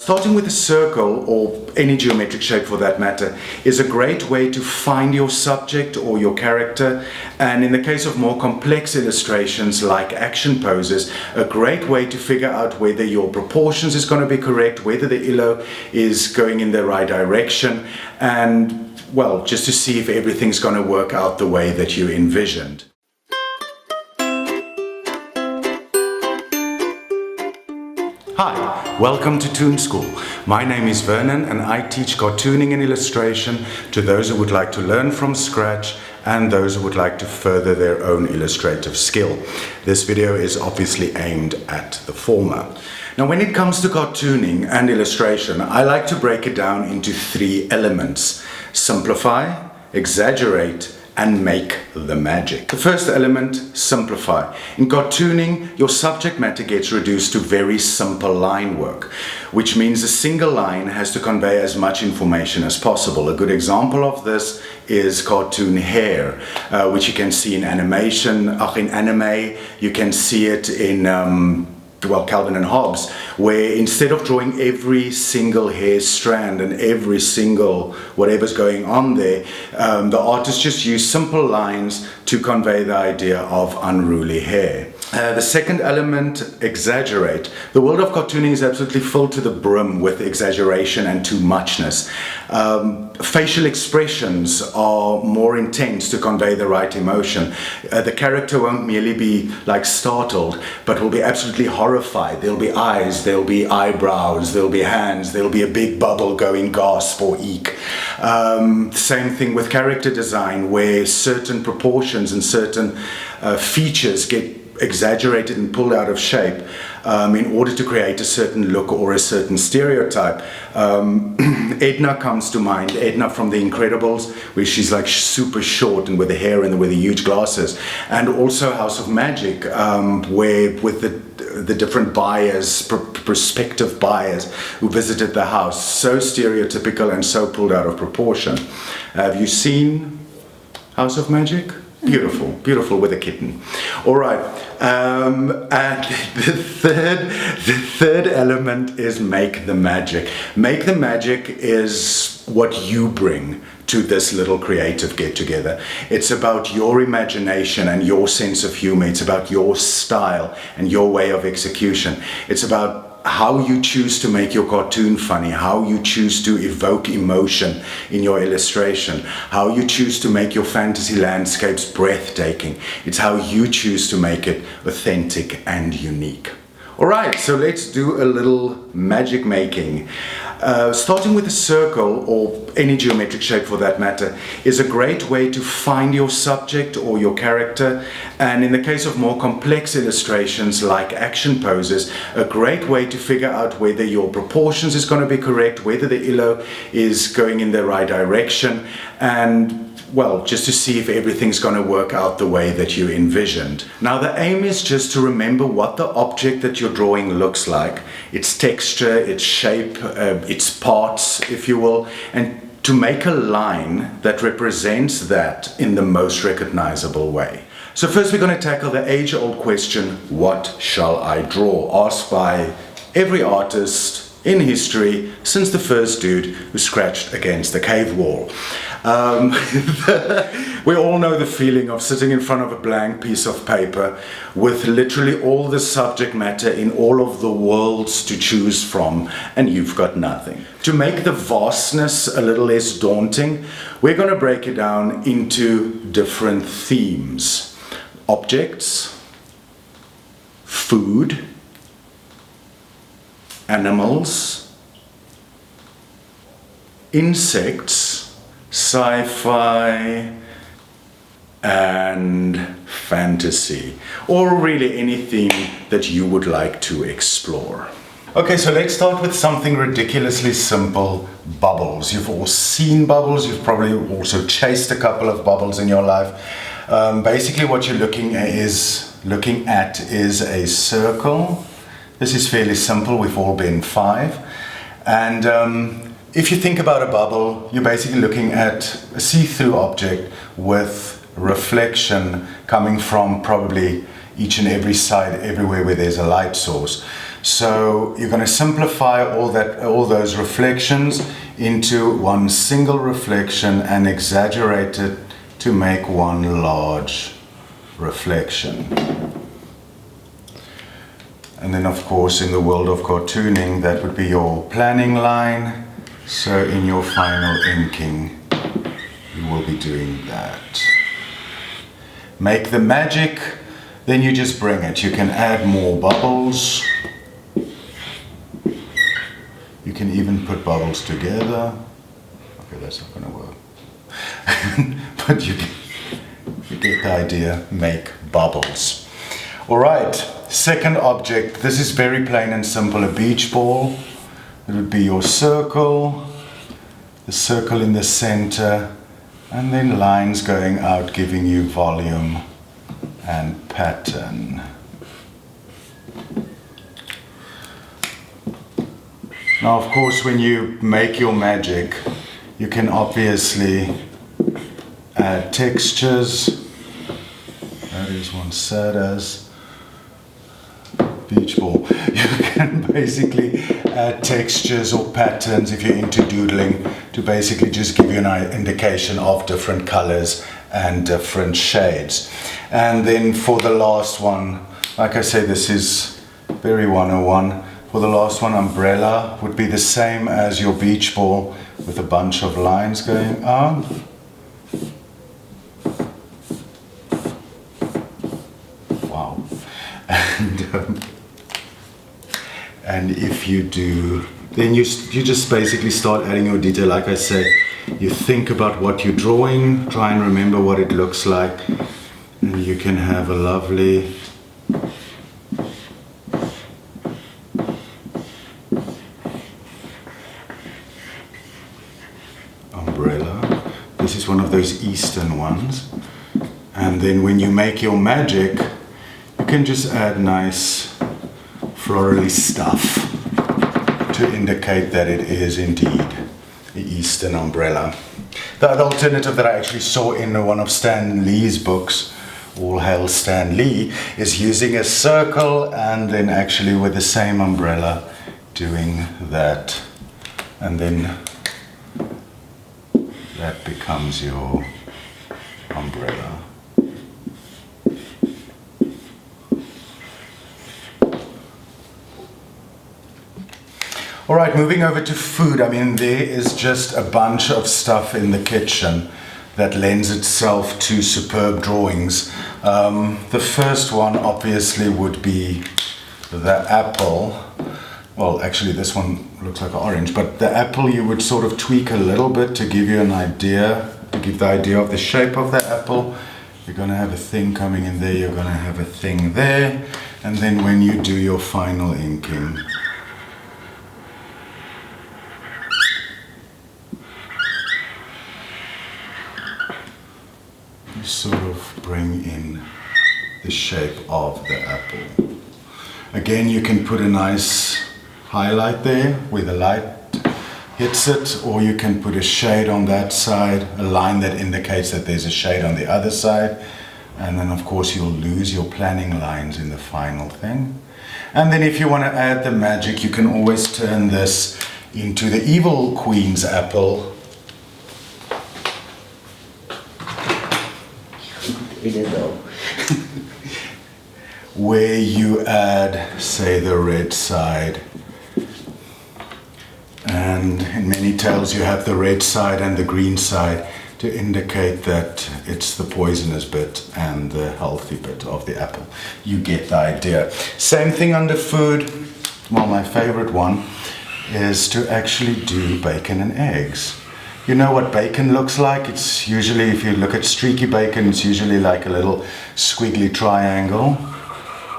Starting with a circle, or any geometric shape for that matter, is a great way to find your subject or your character, and in the case of more complex illustrations like action poses, a great way to figure out whether your proportions is going to be correct, whether the illo is going in the right direction, and well, just to see if everything's going to work out the way that you envisioned. Hi, welcome to ToonSchool. My name is Vernon and I teach cartooning and illustration to those who would like to learn from scratch and those who would like to further their own illustrative skill. This video is obviously aimed at the former. Now, when it comes to cartooning and illustration, I like to break it down into three elements: simplify, exaggerate, and make the magic. The first element, simplify. In cartooning, your subject matter gets reduced to very simple line work, which means a single line has to convey as much information as possible. A good example of this is cartoon hair, which you can see in animation, in anime. You can see it in Calvin and Hobbes, where instead of drawing every single hair strand and every single whatever's going on there, the artist just used simple lines to convey the idea of unruly hair. The second element, exaggerate. The world of cartooning is absolutely filled to the brim with exaggeration and too muchness. Facial expressions are more intense to convey the right emotion. The character won't merely be like startled, but will be absolutely horrified. There'll be eyes, there'll be eyebrows, there'll be hands, there'll be a big bubble going gasp or eek. Same thing with character design, where certain proportions and certain features get exaggerated and pulled out of shape in order to create a certain look or a certain stereotype. Edna comes to mind, Edna from The Incredibles, where she's like super short and with the hair and with the huge glasses. And also House of Magic, where with the different buyers, prospective buyers who visited the house, so stereotypical and so pulled out of proportion. Have you seen House of Magic? Beautiful, beautiful with a kitten. All right, and the third element is make the magic. Make the magic is what you bring to this little creative get-together. It's about your imagination and your sense of humor. It's about your style and your way of execution. It's about how you choose to make your cartoon funny, how you choose to evoke emotion in your illustration, how you choose to make your fantasy landscapes breathtaking. It's how you choose to make it authentic and unique. All right, so let's do a little magic making. Starting with a circle, or any geometric shape for that matter, is a great way to find your subject or your character, and in the case of more complex illustrations like action poses, a great way to figure out whether your proportions is going to be correct, whether the illo is going in the right direction, and well, just to see if everything's going to work out the way that you envisioned. Now, the aim is just to remember what the object that you're drawing looks like, its texture, its shape, its parts, if you will, and to make a line that represents that in the most recognizable way. So first we're going to tackle the age-old question, what shall I draw? Asked by every artist in history since the first dude who scratched against the cave wall. We all know the feeling of sitting in front of a blank piece of paper with literally all the subject matter in all of the worlds to choose from, and you've got nothing. To make the vastness a little less daunting, we're going to break it down into different themes: objects, food, animals, insects, sci-fi and fantasy, or really anything that you would like to explore. Okay, so let's start with something ridiculously simple: bubbles. You've all seen bubbles, you've probably also chased a couple of bubbles in your life. Basically what you're looking at is a circle. This is fairly simple, we've all been 5. And if you think about a bubble, you're basically looking at a see-through object with reflection coming from probably each and every side, everywhere where there's a light source. So you're going to simplify all those reflections into one single reflection and exaggerate it to make one large reflection. And then of course in the world of cartooning, that would be your planning line. So in your final inking, you will be doing that. Make the magic, then you just bring it. You can add more bubbles. You can even put bubbles together. Okay, that's not going to work. But you get the idea. Make bubbles. All right, second object. This is very plain and simple. A beach ball. It would be your circle. The circle in the center. And then lines going out, giving you volume and pattern. Now, of course, when you make your magic, you can obviously add textures. That is one sad as beach ball. You can basically add textures or patterns if you're into doodling to basically just give you an indication of different colors and different shades. And then for the last one, like I say, this is very 101. For the last one, umbrella would be the same as your beach ball with a bunch of lines going on. Wow. And if you do, then you just basically start adding your detail. Like I say, you think about what you're drawing, try and remember what it looks like, and you can have a lovely umbrella. This is one of those Eastern ones. And then when you make your magic, you can just add nice florally stuff to indicate that it is indeed the Eastern umbrella. The other alternative that I actually saw in one of Stan Lee's books, All Hail Stan Lee, is using a circle and then actually with the same umbrella doing that, and then that becomes your umbrella. All right, moving over to food. I mean, there is just a bunch of stuff in the kitchen that lends itself to superb drawings. The first one obviously would be the apple. Well, actually this one looks like an orange, but the apple you would sort of tweak a little bit to give you an idea, to give the idea of the shape of the apple. You're going to have a thing coming in there, you're going to have a thing there, and then when you do your final inking, you sort of bring in the shape of the apple. Again, you can put a nice highlight there where the light hits it, or you can put a shade on that side, a line that indicates that there's a shade on the other side, and then of course you'll lose your planning lines in the final thing. And then if you want to add the magic, you can always turn this into the Evil Queen's apple. Where you add, say, the red side, and in many tales you have the red side and the green side to indicate that it's the poisonous bit and the healthy bit of the apple. You get the idea. Same thing under food. Well, my favorite one is to actually do bacon and eggs. You know what bacon looks like? It's usually, if you look at streaky bacon, it's usually like a little squiggly triangle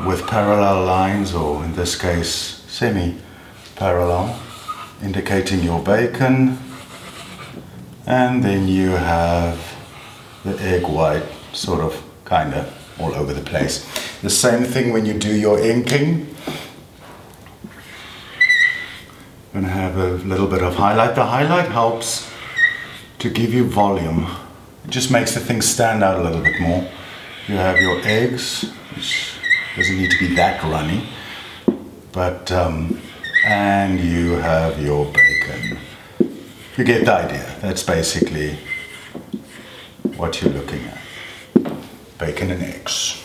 with parallel lines, or in this case, semi-parallel, indicating your bacon. And then you have the egg white, sort of, kinda, all over the place. The same thing when you do your inking. I'm gonna have a little bit of highlight. The highlight helps to give you volume. It just makes the thing stand out a little bit more. You have your eggs, which doesn't need to be that runny. But, and you have your bacon. You get the idea. That's basically what you're looking at. Bacon and eggs.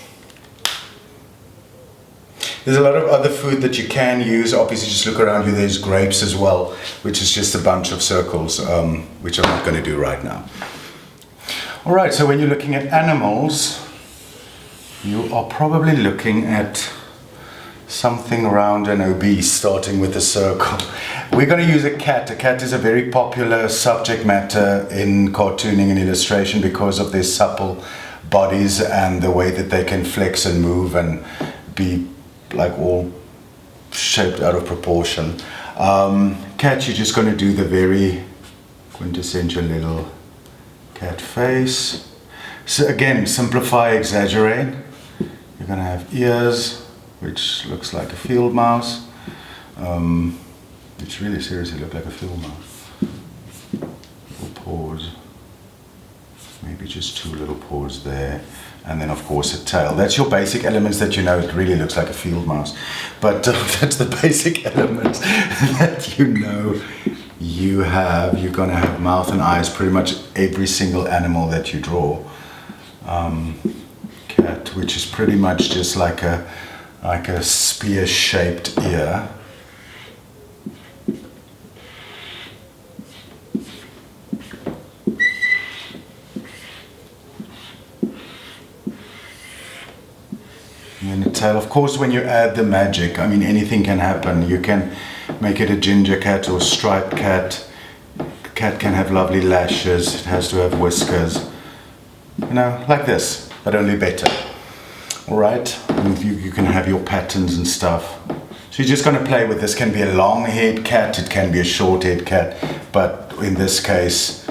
There's a lot of other food that you can use. Obviously, just look around you. There's grapes as well, which is just a bunch of circles, which I'm not going to do right now. All right, so when you're looking at animals, you are probably looking at something round and obese, starting with a circle. We're going to use a cat. A cat is a very popular subject matter in cartooning and illustration because of their supple bodies and the way that they can flex and move and be like all shaped out of proportion. Cat, you're just going to do the very quintessential little cat face. So again, simplify, exaggerate. You're going to have ears, which looks like a field mouse, which really seriously look like a field mouse. Little paws, maybe just two little paws there, and then of course a tail. That's your basic elements that you know. It really looks like a field mouse, but that's the basic elements that you know you have. You're going to have mouth and eyes, pretty much every single animal that you draw. Cat, which is pretty much just like a spear-shaped ear. And then the tail. Of course, when you add the magic, I mean, anything can happen. You can make it a ginger cat or striped cat. The cat can have lovely lashes. It has to have whiskers. You know, like this, but only better. Alright, you can have your patterns and stuff. So you're just going to play with this. Can be a long-haired cat, it can be a short-haired cat, but in this case,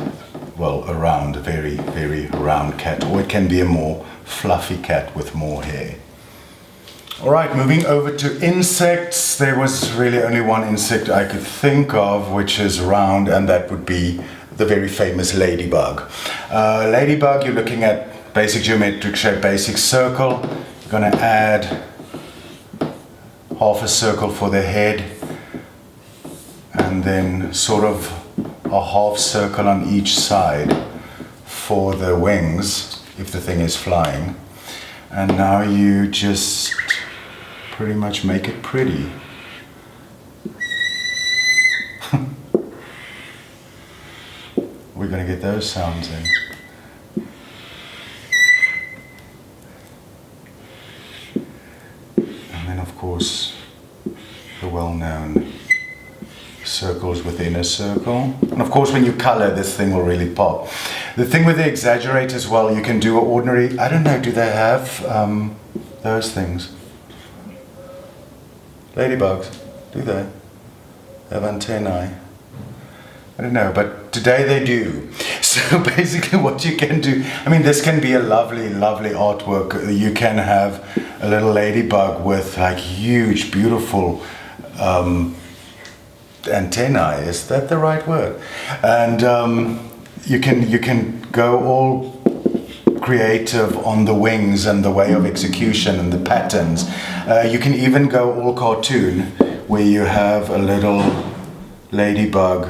well, a round, a very, very round cat, or it can be a more fluffy cat with more hair. Alright, moving over to insects. There was really only one insect I could think of, which is round, and that would be the very famous ladybug. Ladybug, you're looking at basic geometric shape, basic circle. You're going to add half a circle for the head, and then sort of a half circle on each side for the wings, if the thing is flying. And now you just pretty much make it pretty. We're going to get those sounds in. And then of course the well-known circles within a circle. And of course when you color, this thing will really pop. The thing with the Exaggerate as well, you can do an ordinary, I don't know, do they have those things? Ladybugs, do they? They have antennae. I don't know, but today they do. So basically what you can do, I mean, this can be a lovely, lovely artwork. You can have a little ladybug with like huge, beautiful antennae. Is that the right word? And you can go all creative on the wings and the way of execution and the patterns. You can even go all cartoon, where you have a little ladybug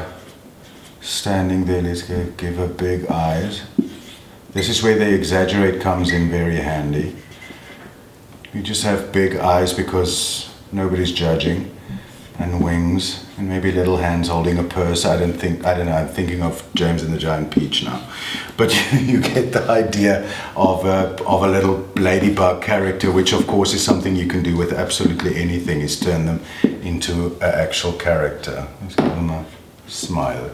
standing there. Let's give her big eyes. This is where the Exaggerate comes in very handy. You just have big eyes because nobody's judging, and wings, and maybe little hands holding a purse. I don't know, I'm thinking of James and the Giant Peach now. But you get the idea of a little ladybug character, which of course is something you can do with absolutely anything, is turn them into an actual character. Let's give them a smile.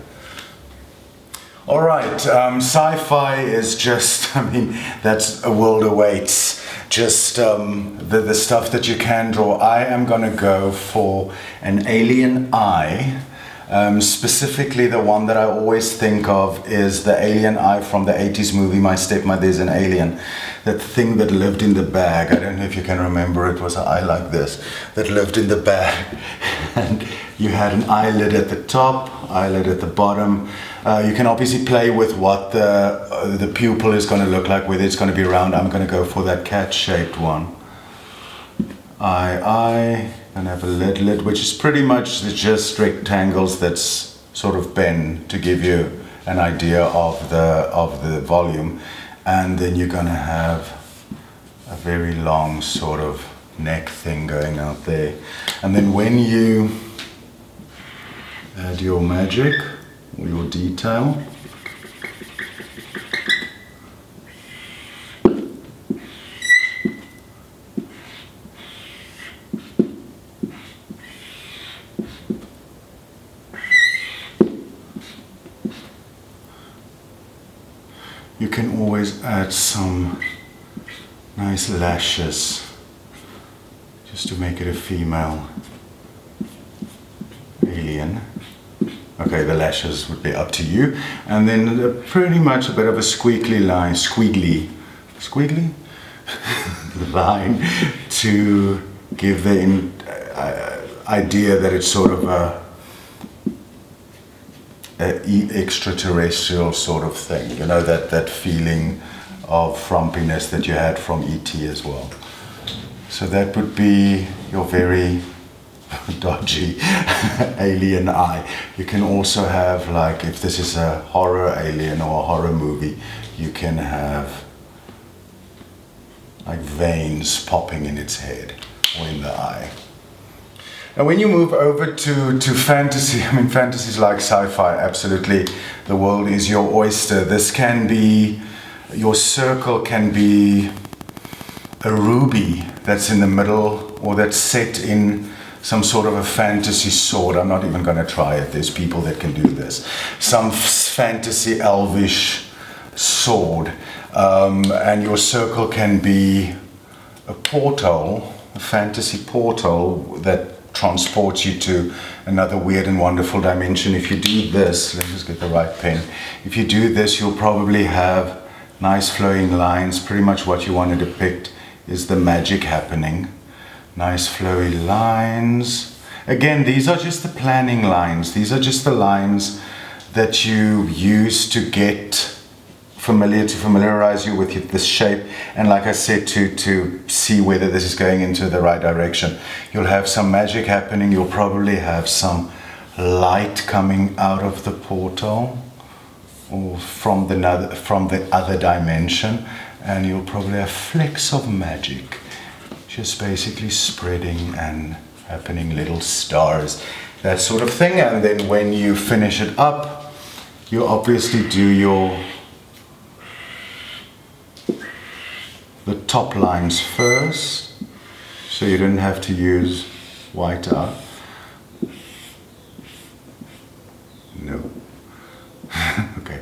Alright, sci-fi is just, I mean, that's a world awaits. Just the stuff that you can draw. I am going to go for an alien eye. Specifically, the one that I always think of is the alien eye from the 80s movie My Stepmother's an Alien. That thing that lived in the bag. I don't know if you can remember. It was an eye like this that lived in the bag. And you had an eyelid at the top, eyelid at the bottom. You can obviously play with what the pupil is going to look like, whether it's going to be round. I'm going to go for that cat-shaped one. Eye, And have a lid, which is pretty much just rectangles that's sort of bent to give you an idea of the volume. And then you're gonna have a very long sort of neck thing going out there. And then when you add your magic or your detail, you can always add some nice lashes just to make it a female alien. Okay, the lashes would be up to you. And then pretty much a bit of a squiggly line to give the idea that it's sort of a extraterrestrial sort of thing, you know, that feeling of frumpiness that you had from E.T. as well. So that would be your very dodgy alien eye. You can also have, like, if this is a horror alien or a horror movie, you can have like veins popping in its head or in the eye. And when you move over to fantasy, I mean, fantasy is like sci-fi, absolutely. The world is your oyster. This can be, your circle can be a ruby that's in the middle or that's set in some sort of a fantasy sword. I'm not even going to try it. There's people that can do this. Some fantasy elvish sword. And your circle can be a portal, a fantasy portal that transports you to another weird and wonderful dimension. If you do this, let me just get the right pen. If you do this, you'll probably have nice flowing lines. Pretty much what you want to depict is the magic happening. Nice flowy lines. Again, these are just the planning lines. These are just the lines that you use to get familiarize you with this shape, and like I said, to see whether this is going into the right direction. You'll have some magic happening. You'll probably have some light coming out of the portal or from the other dimension, and you'll probably have flecks of magic just basically spreading and happening, little stars, that sort of thing. And then when you finish it up, you obviously do the top lines first, so you don't have to use white art. No. Okay,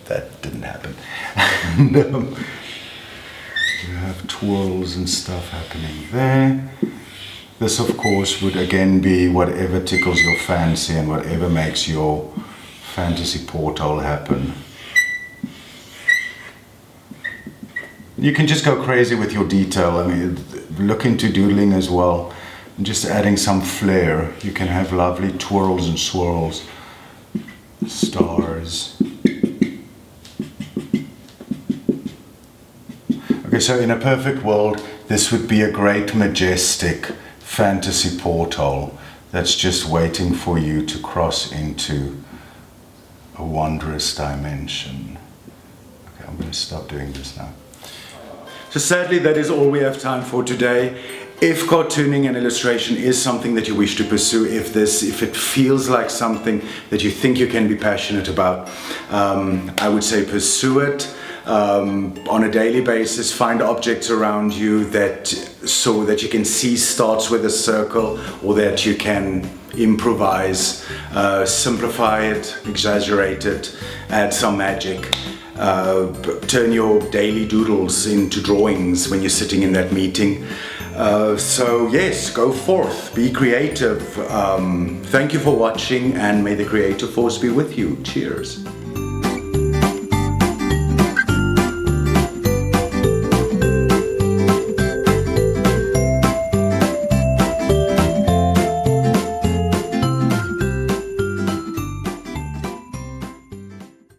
that didn't happen. No. You have twirls and stuff happening there. This, of course, would again be whatever tickles your fancy and whatever makes your fantasy portal happen. You can just go crazy with your detail. I mean, look into doodling as well. And just adding some flair. You can have lovely twirls and swirls, stars. Okay, so in a perfect world, this would be a great, majestic fantasy portal that's just waiting for you to cross into a wondrous dimension. Okay, I'm going to stop doing this now. So sadly, that is all we have time for today. If cartooning and illustration is something that you wish to pursue, if it feels like something that you think you can be passionate about, I would say pursue it. On a daily basis, find objects around you so that you can see starts with a circle, or that you can improvise, simplify it, exaggerate it, add some magic. Turn your daily doodles into drawings when you're sitting in that meeting. So yes, go forth, be creative. Thank you for watching, and may the creative force be with you. Cheers.